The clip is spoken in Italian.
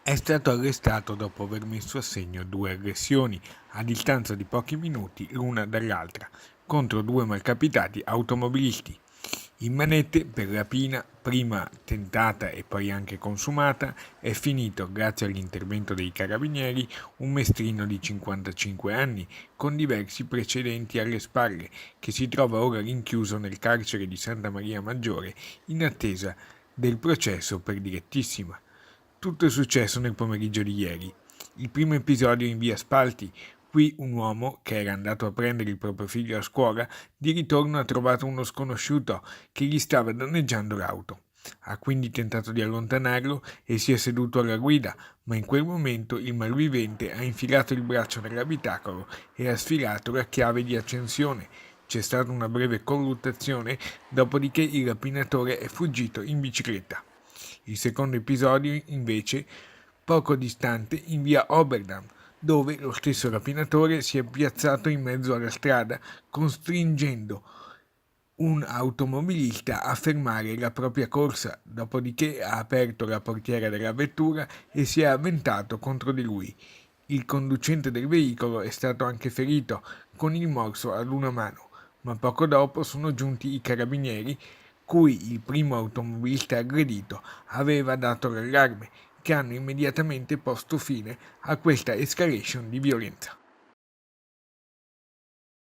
È stato arrestato dopo aver messo a segno 2 aggressioni, a distanza di pochi minuti l'una dall'altra, contro 2 malcapitati automobilisti. In manette per rapina, prima tentata e poi anche consumata, è finito, grazie all'intervento dei carabinieri, un mestrino di 55 anni, con diversi precedenti alle spalle, che si trova ora rinchiuso nel carcere di Santa Maria Maggiore in attesa del processo per direttissima. Tutto è successo nel pomeriggio di ieri. Il primo episodio in via Spalti. Qui un uomo, che era andato a prendere il proprio figlio a scuola, di ritorno ha trovato uno sconosciuto che gli stava danneggiando l'auto. Ha quindi tentato di allontanarlo e si è seduto alla guida, ma in quel momento il malvivente ha infilato il braccio nell'abitacolo e ha sfilato la chiave di accensione. C'è stata una breve colluttazione, dopodiché il rapinatore è fuggito in bicicletta. Il secondo episodio, invece, poco distante, in via Oberdam, dove lo stesso rapinatore si è piazzato in mezzo alla strada, costringendo un automobilista a fermare la propria corsa, dopodiché ha aperto la portiera della vettura e si è avventato contro di lui. Il conducente del veicolo è stato anche ferito, con il morso ad una mano, ma poco dopo sono giunti i carabinieri, cui il primo automobilista aggredito aveva dato l'allarme, che hanno immediatamente posto fine a questa escalation di violenza.